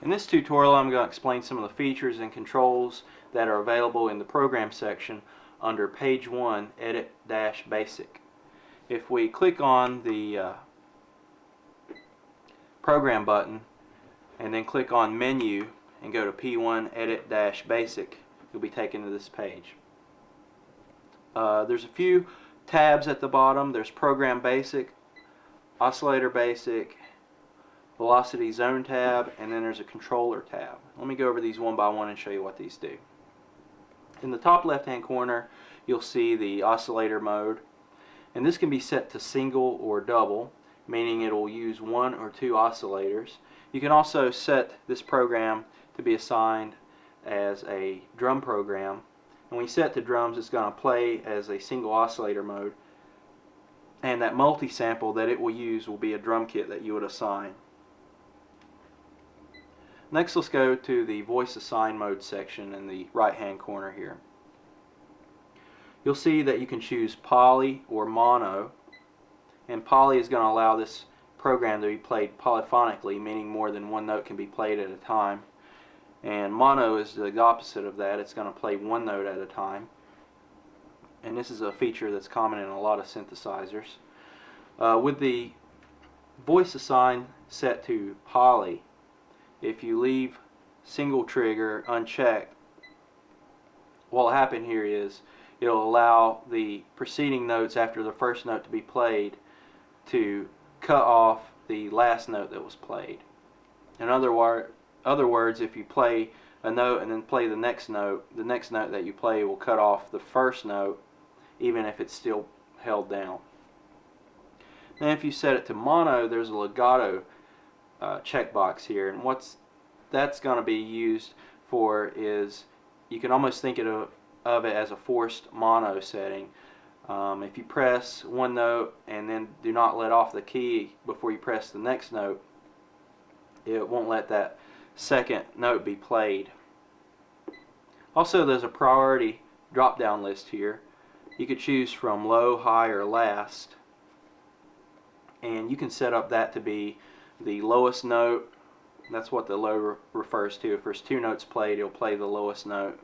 In this tutorial I'm going to explain some of the features and controls that are available in the program section under page 1, Edit-Basic. If we click on the program button and then click on Menu and go to P1 Edit-Basic, you'll be taken to this page. There's a few tabs at the bottom. There's Program Basic, Oscillator Basic, Velocity Zone tab, and then there's a Controller tab. Let me go over these one by one and show you what these do. In the top left hand corner you'll see the oscillator mode, and this can be set to single or double, meaning it will use one or two oscillators. You can also set this program to be assigned as a drum program, and when you set the drums it's going to play as a single oscillator mode, and that multi-sample that it will use will be a drum kit that you would assign. Next, let's go to the voice assign mode section in the right hand corner here. You'll see that you can choose poly or mono, and poly is going to allow this program to be played polyphonically, meaning more than one note can be played at a time, and mono is the opposite of that. It's going to play one note at a time, and this is a feature that's common in a lot of synthesizers. With the voice assign set to poly, if you leave single trigger unchecked, what will happen here is it'll allow the preceding notes after the first note to be played to cut off the last note that was played. In other words, if you play a note and then play the next note that you play will cut off the first note even if it's still held down. Then if you set it to mono, there's a legato checkbox here, and what's that's going to be used for is you can almost think of it as a forced mono setting. If you press one note and then do not let off the key before you press the next note, it won't let that second note be played. Also, there's a priority drop down list here. You could choose from low, high, or last, and you can set up that to be the lowest note. That's what the low refers to. If there's two notes played, it'll play the lowest note.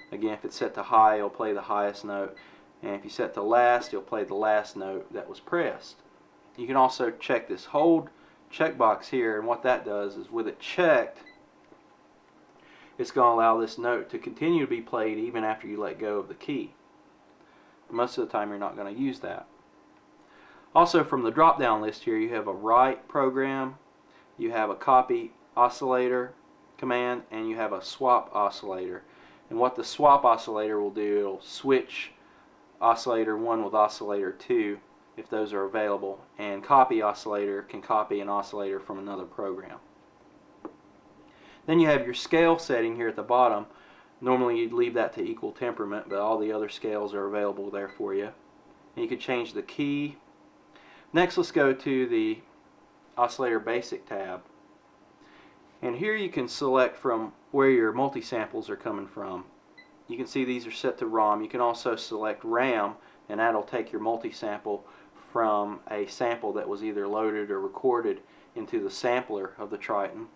Again, if it's set to high, it'll play the highest note, and if you set to last, it'll play the last note that was pressed. You can also check this hold checkbox here, and what that does is with it checked, it's going to allow this note to continue to be played even after you let go of the key. Most of the time you're not going to use that. Also, from the drop down list here, you have a write program, you have a copy oscillator command, and you have a swap oscillator. And what the swap oscillator will do, it'll switch oscillator 1 with oscillator 2 if those are available, and copy oscillator can copy an oscillator from another program. Then you have your scale setting here at the bottom. Normally you'd leave that to equal temperament, but all the other scales are available there for you. And you can change the key. Next, let's go to the Oscillator Basic tab. And here you can select from where your multi-samples are coming from. You can see these are set to ROM. You can also select RAM, and that'll take your multi-sample from a sample that was either loaded or recorded into the sampler of the Triton.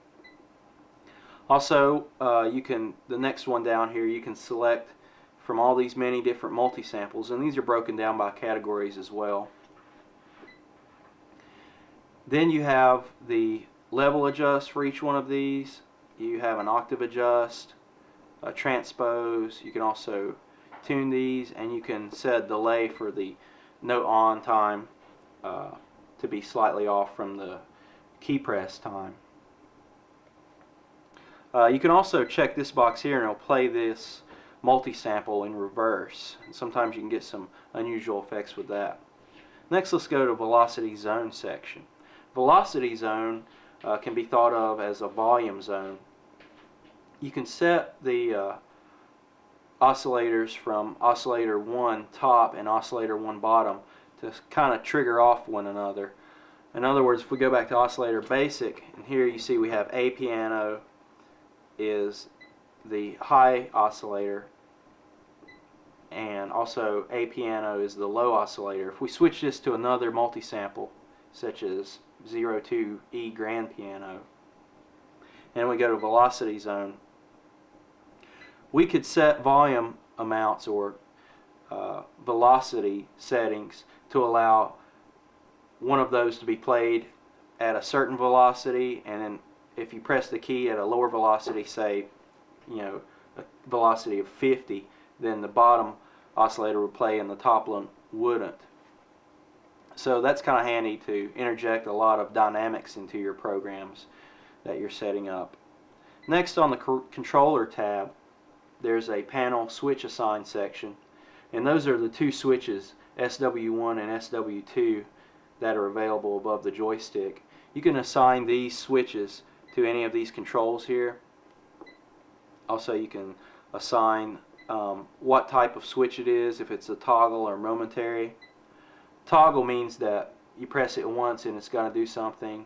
Also, the next one down here, you can select from all these many different multi-samples, and these are broken down by categories as well. Then you have the level adjust for each one of these. You have an octave adjust, a transpose. You can also tune these, and you can set a delay for the note on time to be slightly off from the key press time. You can also check this box here, and it'll play this multi-sample in reverse. And sometimes you can get some unusual effects with that. Next, let's go to Velocity Zone section. Velocity Zone can be thought of as a volume zone. You can set the oscillators from oscillator 1 top and oscillator 1 bottom to kind of trigger off one another. In other words, if we go back to Oscillator Basic, and here you see we have A piano is the high oscillator, and also A piano is the low oscillator. If we switch this to another multi-sample, such as 02 E grand piano, and we go to velocity zone, we could set volume amounts or velocity settings to allow one of those to be played at a certain velocity, and then if you press the key at a lower velocity, say, you know, a velocity of 50, then the bottom oscillator would play and the top one wouldn't. So that's kind of handy to interject a lot of dynamics into your programs that you're setting up. Next, on the controller tab, there's a panel switch assign section, and those are the two switches, SW1 and SW2, that are available above the joystick. You can assign these switches to any of these controls here. Also, you can assign what type of switch it is, if it's a toggle or momentary. Toggle means that you press it once and it's going to do something,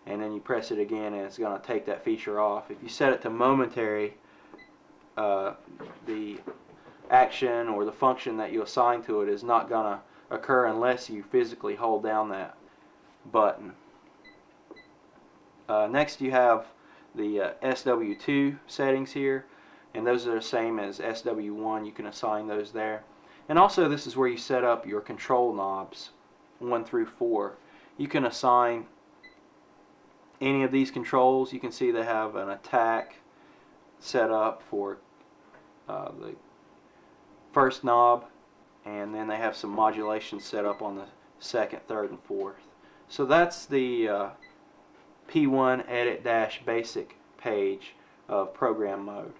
and then you press it again and it's going to take that feature off. If you set it to momentary, the action or the function that you assign to it is not going to occur unless you physically hold down that button. Next, you have the SW2 settings here, and those are the same as SW1. You can assign those there. And also, this is where you set up your control knobs 1 through 4. You can assign any of these controls. You can see they have an attack set up for the first knob, and then they have some modulation set up on the second, third, and fourth. So that's the P1 Edit-Basic page of program mode.